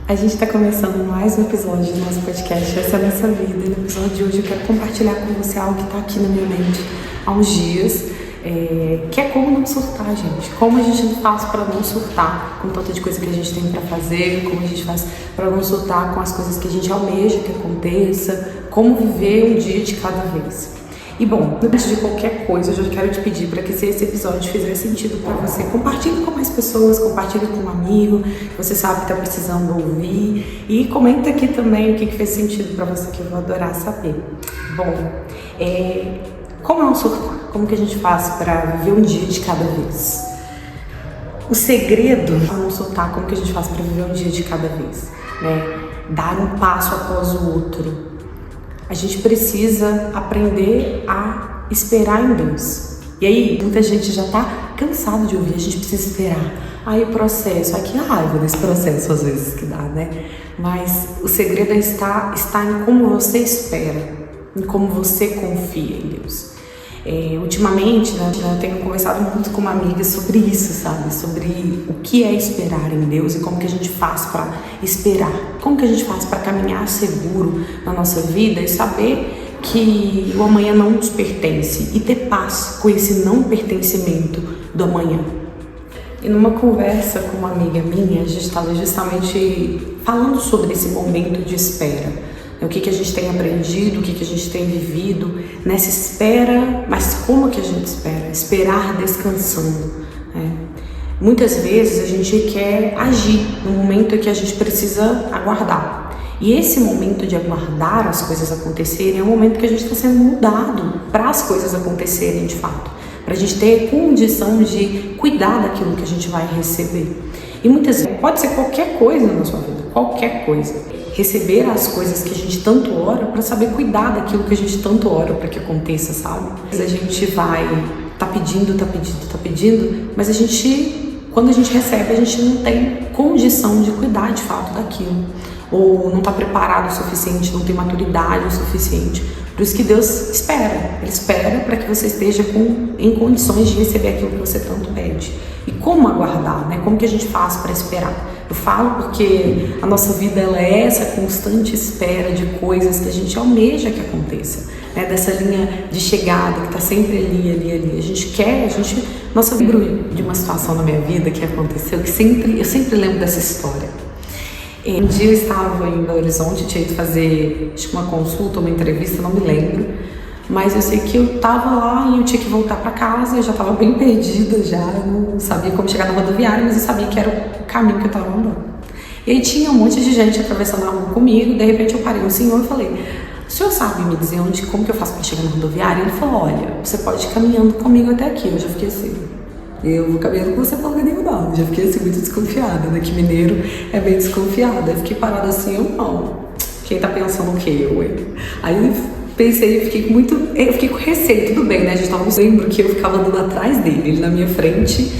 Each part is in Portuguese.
A gente está começando mais um episódio do nosso podcast Essa é a Nossa Vida. E no episódio de hoje eu quero compartilhar com você algo que está aqui na minha mente há uns dias, que é como não surtar, gente. Como a gente faz para não surtar com tanta de coisa que a gente tem para fazer, como a gente faz para não surtar com as coisas que a gente almeja que aconteça, como viver um dia de cada vez. E bom, antes de qualquer coisa, eu já quero te pedir para que se esse episódio fizer sentido para você, compartilhe com mais pessoas, compartilhe com um amigo que você sabe que está precisando ouvir e comenta aqui também o que fez sentido para você, que eu vou adorar saber. Bom, como não surtar? Como que a gente faz para viver um dia de cada vez? O segredo para não surtar, como que a gente faz para viver um dia de cada vez? Dar um passo após o outro. A gente precisa aprender a esperar em Deus. E aí, muita gente já tá cansada de ouvir, a gente precisa esperar. Aí o processo, que raiva desse processo às vezes que dá, né? Mas o segredo está em como você espera, em como você confia em Deus. Ultimamente, eu tenho conversado muito com uma amiga sobre isso, sabe? Sobre o que é esperar em Deus e como que a gente faz para esperar. Como que a gente faz para caminhar seguro na nossa vida e saber que o amanhã não nos pertence e ter paz com esse não pertencimento do amanhã. E numa conversa com uma amiga minha, a gente estava justamente falando sobre esse momento de espera. O que a gente tem aprendido, o que a gente tem vivido nessa espera, mas como que a gente espera? Esperar descansando. Muitas vezes a gente quer agir no momento em que a gente precisa aguardar. E esse momento de aguardar as coisas acontecerem é um momento que a gente está sendo mudado para as coisas acontecerem de fato. Para a gente ter condição de cuidar daquilo que a gente vai receber. E muitas vezes pode ser qualquer coisa na sua vida, qualquer coisa. Receber as coisas que a gente tanto ora para saber cuidar daquilo que a gente tanto ora para que aconteça, sabe? A gente vai tá pedindo, mas quando a gente recebe, a gente não tem condição de cuidar de fato daquilo. Ou não está preparado o suficiente, não tem maturidade o suficiente. Por isso que Deus espera. Ele espera para que você esteja em condições de receber aquilo que você tanto pede. E como aguardar, né? Como que a gente faz para esperar? Eu falo porque a nossa vida ela é essa constante espera de coisas que a gente almeja que aconteça, né? Dessa linha de chegada que está sempre ali. Nossa, eu lembro de uma situação na minha vida que aconteceu, eu sempre lembro dessa história. Um dia eu estava em Belo Horizonte, eu tinha ido fazer uma consulta, uma entrevista, não me lembro. Mas eu sei que eu estava lá e eu tinha que voltar para casa, eu já estava bem perdida já, eu não sabia como chegar na rodoviária, mas eu sabia que era o caminho que eu estava andando. E aí tinha um monte de gente atravessando a rua comigo, de repente eu parei no senhor e falei: o senhor sabe me dizer como que eu faço para chegar na rodoviária? Ele falou: olha, você pode ir caminhando comigo até aqui. Eu já fiquei assim, eu vou caminhando com você pra lugar nenhum não. Eu já fiquei assim muito desconfiada, né, que mineiro é bem desconfiado. Eu fiquei parada assim, eu não, quem tá pensando o quê? Aí pensei, eu fiquei com receio, tudo bem, né? Eu lembro que eu ficava andando atrás dele, ele na minha frente,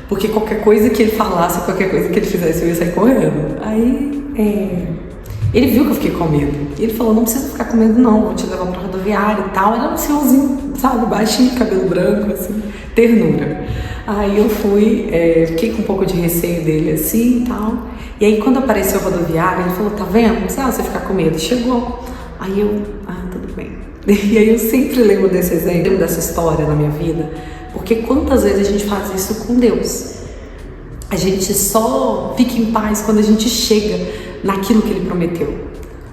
porque qualquer coisa que ele falasse, qualquer coisa que ele fizesse, eu ia sair correndo. Aí, ele viu que eu fiquei com medo. E ele falou: não precisa ficar com medo não, vou te levar pra rodoviária e tal. Era um senhorzinho, sabe, baixinho, cabelo branco, assim, ternura. Aí eu fui, fiquei com um pouco de receio dele, assim, e tal. E aí, quando apareceu a rodoviária, ele falou: tá vendo? Não precisa você ficar com medo. Chegou. Aí eu, tudo bem. E aí eu sempre lembro desse exemplo, dessa história na minha vida, porque quantas vezes a gente faz isso com Deus? A gente só fica em paz quando a gente chega naquilo que Ele prometeu.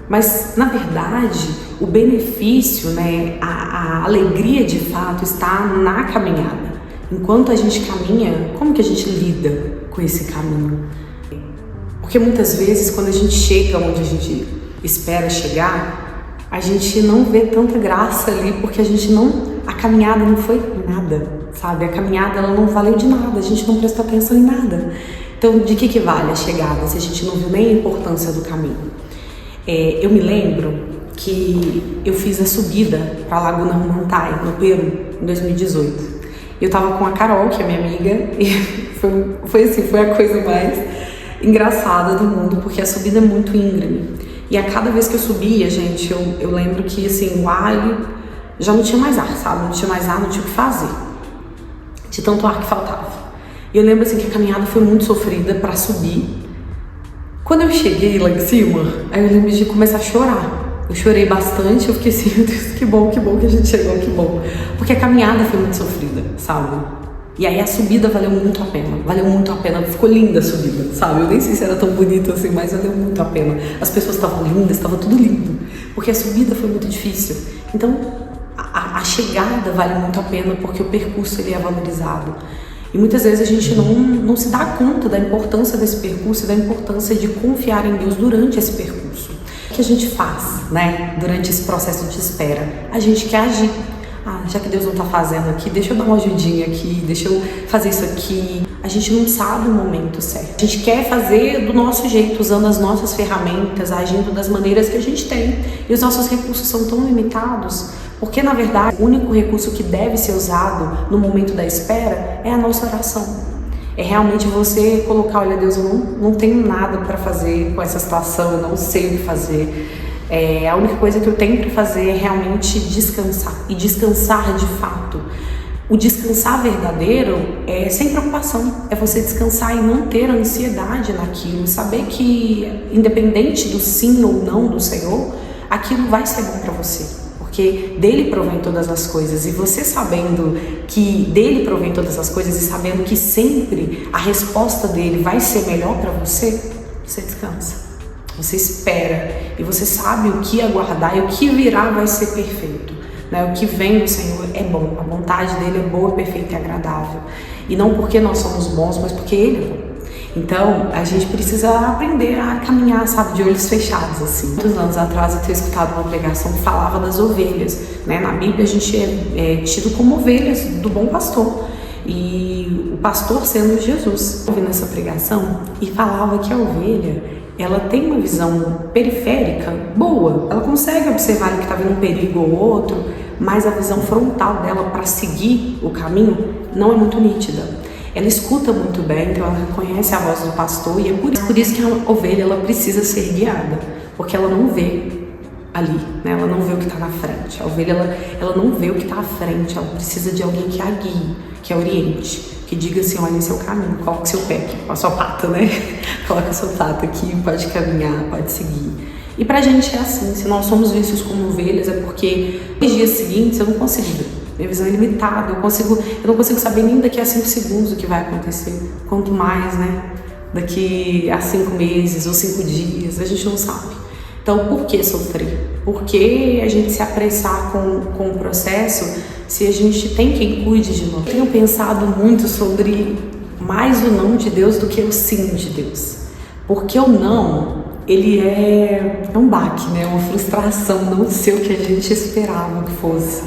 Mas, na verdade, o benefício, né, a alegria de fato está na caminhada. Enquanto a gente caminha, como que a gente lida com esse caminho? Porque muitas vezes, quando a gente chega onde a gente espera chegar, a gente não vê tanta graça ali, porque a caminhada não foi nada, sabe? A caminhada ela não valeu de nada, a gente não prestou atenção em nada. Então, de que vale a chegada se a gente não viu nem a importância do caminho? Eu me lembro que eu fiz a subida para a Laguna Humantay, no Peru, em 2018. Eu tava com a Carol, que é minha amiga, e foi a coisa mais engraçada do mundo, porque a subida é muito íngreme. E a cada vez que eu subia, gente, eu lembro que, assim, o ar já não tinha mais ar, sabe? Não tinha mais ar, não tinha o que fazer. De tanto ar que faltava. E eu lembro, assim, que a caminhada foi muito sofrida para subir. Quando eu cheguei lá em cima, aí eu lembro de começar a chorar. Eu chorei bastante, eu fiquei assim, meu Deus, que bom que a gente chegou, que bom. Porque a caminhada foi muito sofrida, sabe? E aí a subida valeu muito a pena, ficou linda a subida, sabe? Eu nem sei se era tão bonita assim, mas valeu muito a pena. As pessoas estavam lindas, estava tudo lindo, porque a subida foi muito difícil. Então, a chegada vale muito a pena, porque o percurso ele é valorizado. E muitas vezes a gente não se dá conta da importância desse percurso e da importância de confiar em Deus durante esse percurso. O que a gente faz, né, durante esse processo de espera? A gente quer agir. Já que Deus não está fazendo aqui, deixa eu dar uma ajudinha aqui, deixa eu fazer isso aqui. A gente não sabe o momento certo. A gente quer fazer do nosso jeito, usando as nossas ferramentas, agindo das maneiras que a gente tem. E os nossos recursos são tão limitados, porque na verdade o único recurso que deve ser usado no momento da espera é a nossa oração. É realmente você colocar, olha Deus, eu não tenho nada para fazer com essa situação, eu não sei o que fazer. A única coisa que eu tenho para fazer é realmente descansar, e descansar de fato. O descansar verdadeiro é sem preocupação, é você descansar e não ter ansiedade naquilo, saber que independente do sim ou não do Senhor, aquilo vai ser bom para você, porque dele provém todas as coisas, e você sabendo que dele provém todas as coisas e sabendo que sempre a resposta dele vai ser melhor para você, você descansa. Você espera e você sabe o que aguardar, e o que virá vai ser perfeito, né? O que vem do Senhor é bom, a vontade dele é boa, perfeita e agradável. E não porque nós somos bons, mas porque ele é bom. Então, a gente precisa aprender a caminhar, sabe, de olhos fechados, assim. Muitos anos atrás eu tinha escutado uma pregação que falava das ovelhas, né? Na Bíblia a gente é tido como ovelhas do bom pastor. E o pastor sendo Jesus. Eu ouvi nessa pregação e falava que a ovelha, ela tem uma visão periférica boa, ela consegue observar que está vindo um perigo ou outro, mas a visão frontal dela para seguir o caminho não é muito nítida. Ela escuta muito bem, então ela reconhece a voz do pastor, e é por isso que a ovelha ela precisa ser guiada, porque ela não vê ali, né? Ela não vê o que está na frente. A ovelha ela não vê o que está à frente, ela precisa de alguém que a guie, que a oriente, que diga assim, olha, esse é o caminho, coloque seu pé aqui, com a sua pata, né? Coloca a sua pata aqui, pode caminhar, pode seguir. E pra gente é assim, se nós somos vistos como ovelhas, é porque nos dias seguintes eu não consigo ver. Minha visão é limitada, eu não consigo saber nem daqui a 5 segundos o que vai acontecer. Quanto mais, né? Daqui a 5 meses ou 5 dias, a gente não sabe. Então, por que sofrer? Por que a gente se apressar com o processo se a gente tem quem cuide de nós? Eu tenho pensado muito sobre mais o não de Deus do que o sim de Deus. Porque o não, ele é um baque, né? Uma frustração, não ser o que a gente esperava que fosse.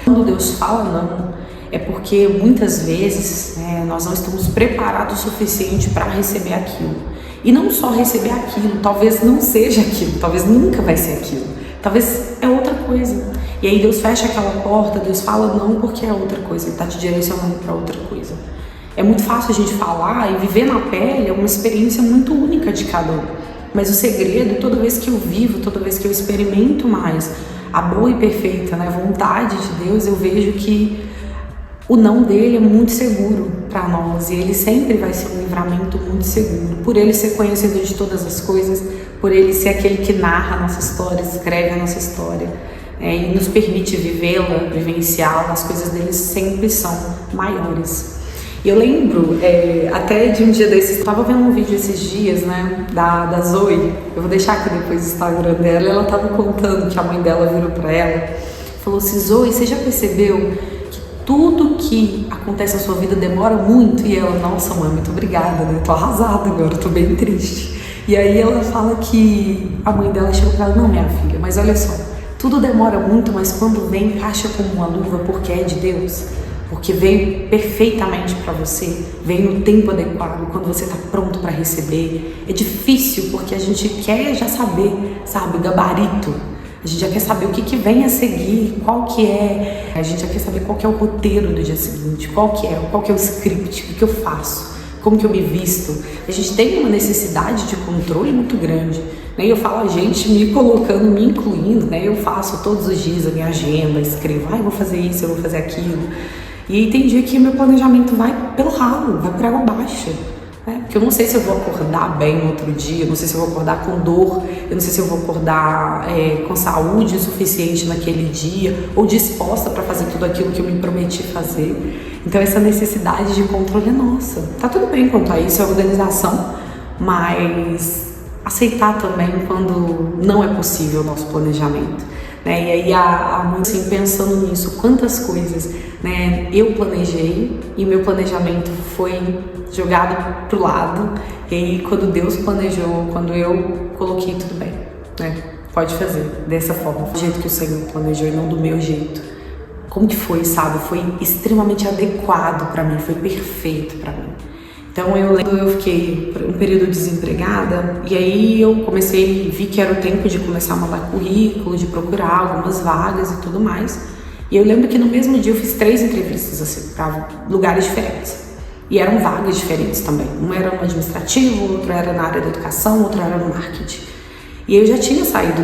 Quando Deus fala não, é porque muitas vezes, né, nós não estamos preparados o suficiente para receber aquilo. E não só receber aquilo, talvez não seja aquilo, talvez nunca vai ser aquilo, talvez é outra coisa. E aí Deus fecha aquela porta, Deus fala não porque é outra coisa, Ele está te direcionando para outra coisa. É muito fácil a gente falar, e viver na pele é uma experiência muito única de cada um. Mas o segredo, toda vez que eu vivo, toda vez que eu experimento mais a boa e perfeita, né, vontade de Deus, eu vejo que o não dele é muito seguro para nós, e ele sempre vai ser um livramento muito seguro, por ele ser conhecedor de todas as coisas, por ele ser aquele que narra a nossa história, escreve a nossa história, e nos permite vivê-la, vivenciá-la. As coisas dele sempre são maiores. E eu lembro até de um dia desses, eu estava vendo um vídeo esses dias, né, da Zoe, eu vou deixar aqui depois o Instagram dela, e ela estava contando que a mãe dela virou para ela, falou assim, Zoe, você já percebeu tudo que acontece na sua vida demora muito? E ela, nossa mãe, muito obrigada, né? Tô arrasada agora, tô bem triste. E aí ela fala que a mãe dela chegou pra ela, não, minha filha, mas olha só, tudo demora muito, mas quando vem, encaixa como uma luva, porque é de Deus. Porque veio perfeitamente para você, veio no tempo adequado, quando você está pronto para receber. É difícil, porque a gente quer já saber, sabe, o gabarito. A gente já quer saber o que vem a seguir, qual que é, a gente já quer saber qual que é o roteiro do dia seguinte, qual que é o script, o que eu faço, como que eu me visto. A gente tem uma necessidade de controle muito grande, né? E eu falo a gente me colocando, me incluindo, né? Eu faço todos os dias a minha agenda, escrevo, eu vou fazer isso, eu vou fazer aquilo. E aí tem dia que meu planejamento vai pelo ralo, vai por água abaixo. né? Porque eu não sei se eu vou acordar bem no outro dia, eu não sei se eu vou acordar com dor, eu não sei se eu vou acordar com saúde suficiente naquele dia, ou disposta para fazer tudo aquilo que eu me prometi fazer. Então essa necessidade de controle é nossa. Tá tudo bem quanto a isso, é organização, mas aceitar também quando não é possível o nosso planejamento, né? E aí assim, pensando nisso, quantas coisas, né, eu planejei e meu planejamento foi jogado pro lado, e aí quando Deus planejou, quando eu coloquei tudo bem, né, pode fazer dessa forma, do jeito que o Senhor planejou e não do meu jeito. Como que foi, sabe? Foi extremamente adequado para mim, foi perfeito para mim. Então eu fiquei um período desempregada, e aí eu vi que era o tempo de começar a mandar currículo, de procurar algumas vagas e tudo mais. E eu lembro que no mesmo dia eu fiz 3 entrevistas assim, para lugares diferentes. E eram vagas diferentes também. Um era no administrativo, outro era na área da educação, outro era no marketing. E eu já tinha saído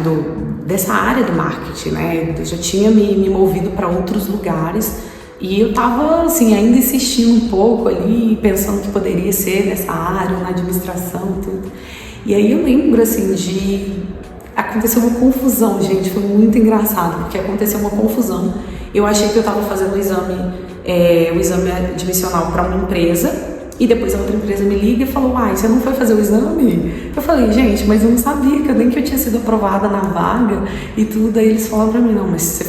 dessa área do marketing, né? Eu já tinha me movido para outros lugares. E eu tava, assim, ainda insistindo um pouco ali, pensando que poderia ser nessa área, na administração e tudo. E aí eu lembro, assim, aconteceu uma confusão, gente, foi muito engraçado, porque aconteceu uma confusão. Eu achei que eu tava fazendo o exame admissional para uma empresa, e depois a outra empresa me liga e falou: você não foi fazer o exame? Eu falei: gente, mas eu não sabia, nem que eu tinha sido aprovada na vaga e tudo. Aí eles falaram pra mim: não, mas você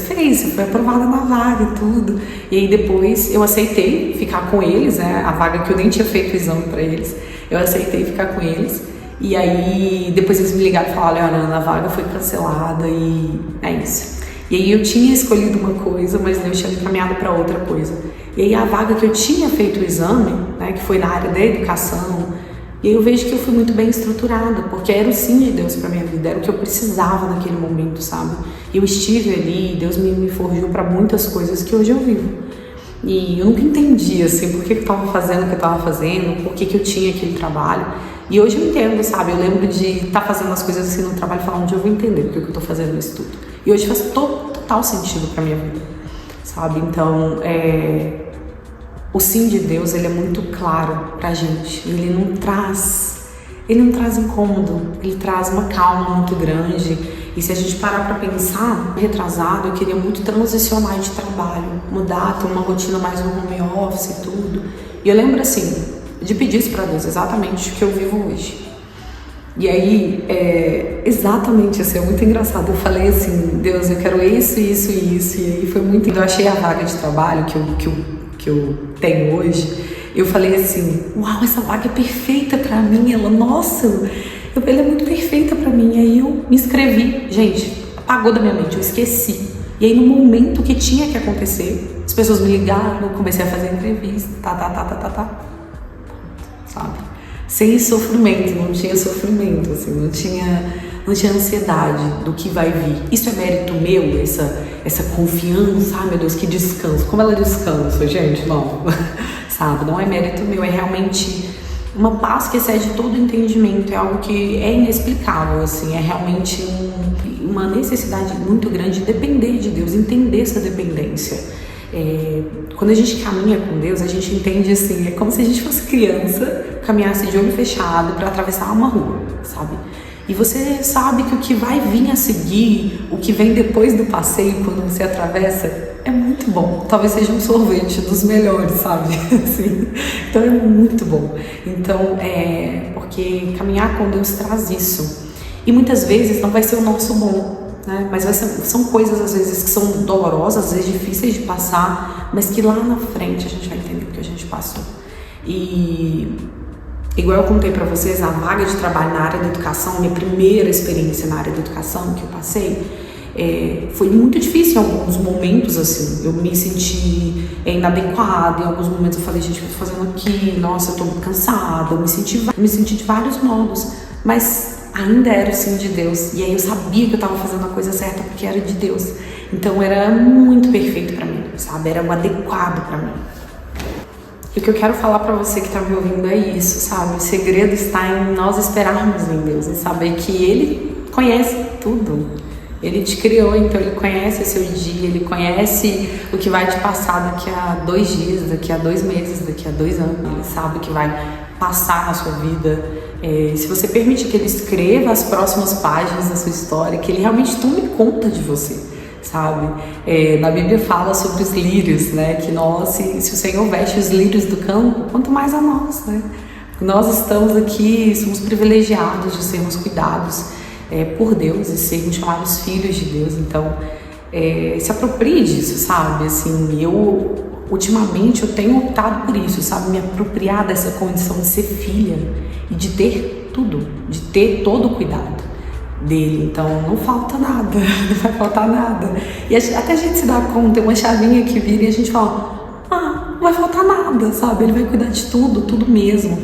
foi aprovada na vaga e tudo. E aí depois eu aceitei ficar com eles, né, a vaga que eu nem tinha feito o exame pra eles, eu aceitei ficar com eles. E aí depois eles me ligaram e falaram: olha, Ana, a vaga foi cancelada e é isso. E aí eu tinha escolhido uma coisa, mas Deus tinha me encaminhado para outra coisa. E aí a vaga que eu tinha feito o exame, né, que foi na área da educação, e aí eu vejo que eu fui muito bem estruturada, porque era o sim de Deus para minha vida, era o que eu precisava naquele momento, sabe? Eu estive ali, Deus me forjou para muitas coisas que hoje eu vivo. E eu nunca entendi, assim, por que eu estava fazendo o que eu estava fazendo, por que eu tinha aquele trabalho. E hoje eu entendo, sabe? Eu lembro de estar fazendo as coisas assim no trabalho e falar: um dia eu vou entender por que eu estou fazendo isso tudo. E hoje faz total sentido para minha vida, sabe? Então, o sim de Deus, ele é muito claro pra gente. Ele não traz incômodo, ele traz uma calma muito grande. E se a gente parar pra pensar, retrasado, eu queria muito transicionar de trabalho, mudar, ter uma rotina mais no home office e tudo. E eu lembro, assim, de pedir isso pra Deus, exatamente o que eu vivo hoje. E aí, exatamente assim, é muito engraçado. Eu falei assim: Deus, eu quero isso, isso e isso. E aí foi muito... Eu achei a vaga de trabalho que eu tenho hoje. Eu falei assim: uau, essa vaga é perfeita pra mim. Ela, nossa, ela é muito perfeita pra mim. E aí eu me inscrevi. Gente, apagou da minha mente, eu esqueci. E aí no momento que tinha que acontecer, as pessoas me ligaram, eu comecei a fazer entrevista, sabe? Sem sofrimento, não tinha sofrimento, assim, não tinha ansiedade do que vai vir. Isso é mérito meu, essa confiança, meu Deus, que descanso. Como ela descansa, gente? Não, sabe? Não é mérito meu, é realmente uma paz que excede todo o entendimento, é algo que é inexplicável, assim, é realmente uma necessidade muito grande de depender de Deus, entender essa dependência. Quando a gente caminha com Deus, a gente entende assim, é como se a gente fosse criança, caminhasse de olho fechado para atravessar uma rua, sabe? E você sabe que o que vai vir a seguir, o que vem depois do passeio, quando você atravessa, é muito bom. Talvez seja um sorvete dos melhores, sabe? Assim, então é muito bom. Então, porque caminhar com Deus traz isso. E muitas vezes não vai ser o nosso bom, né? Mas são coisas às vezes que são dolorosas, às vezes difíceis de passar, mas que lá na frente a gente vai entender o que a gente passou. E igual eu contei pra vocês, a vaga de trabalho na área da educação, minha primeira experiência na área da educação que eu passei, foi muito difícil em alguns momentos, assim, eu me senti inadequada, em alguns momentos eu falei: gente, o que eu tô fazendo aqui? Nossa, eu tô cansada, eu me senti de vários modos, mas ainda era o sim de Deus, e aí eu sabia que eu estava fazendo a coisa certa porque era de Deus, então era muito perfeito para mim, sabe, era o adequado para mim. E o que eu quero falar para você que tá me ouvindo é isso, sabe, o segredo está em nós esperarmos em Deus e saber que Ele conhece tudo, Ele te criou, então Ele conhece o seu dia, Ele conhece o que vai te passar daqui a 2 dias, daqui a 2 meses, daqui a 2 anos, Ele sabe o que vai passar na sua vida, se você permite que Ele escreva as próximas páginas da sua história, que Ele realmente tome conta de você, sabe? Na Bíblia fala sobre os lírios, né? Que nós, se o Senhor veste os lírios do campo, quanto mais a nós, né? Nós estamos aqui, somos privilegiados de sermos cuidados por Deus e sermos chamados filhos de Deus. Então, se aproprie disso, sabe? Assim, ultimamente eu tenho optado por isso, sabe? Me apropriar dessa condição de ser filha e de ter tudo, de ter todo o cuidado dele. Então não falta nada, não vai faltar nada. E até a gente se dá conta, tem uma chavinha que vira e a gente fala, não vai faltar nada, sabe? Ele vai cuidar de tudo, tudo mesmo.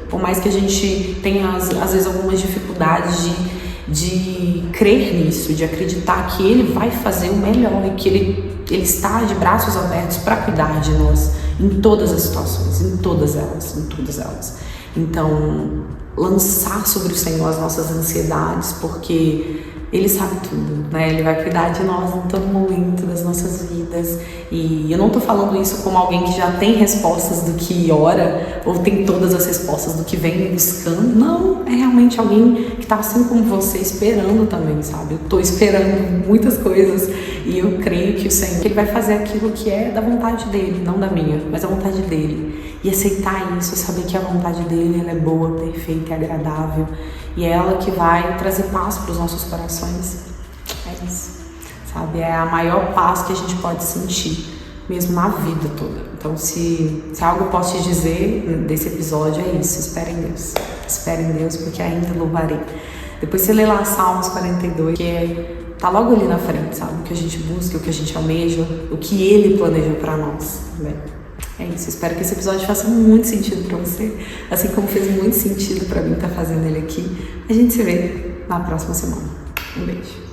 Por mais que a gente tenha às vezes algumas dificuldades de crer nisso, de acreditar que Ele vai fazer o melhor e que Ele está de braços abertos para cuidar de nós em todas as situações, em todas elas. Então, lançar sobre o Senhor as nossas ansiedades, porque Ele sabe tudo, né? Ele vai cuidar de nós em todo momento das nossas vidas. E eu não tô falando isso como alguém que já tem respostas do que ora, ou tem todas as respostas do que vem buscando. Não, é realmente alguém que tá assim como você, esperando também, sabe? Eu tô esperando muitas coisas e eu creio que o Senhor, que Ele vai fazer aquilo que é da vontade dEle, não da minha, mas da vontade dEle. E aceitar isso, saber que a vontade dEle, ela é boa, perfeita e agradável. E é ela que vai trazer paz para os nossos corações. É isso, sabe? É a maior paz que a gente pode sentir, mesmo na vida toda. Então, se algo eu posso te dizer desse episódio, é isso. Espere em Deus. Espere em Deus, porque ainda louvarei. Depois você lê lá Salmos 42, que tá logo ali na frente, sabe? O que a gente busca, o que a gente almeja, o que Ele planejou para nós também. É isso, espero que esse episódio faça muito sentido pra você, assim como fez muito sentido pra mim estar fazendo ele aqui. A gente se vê na próxima semana. Um beijo.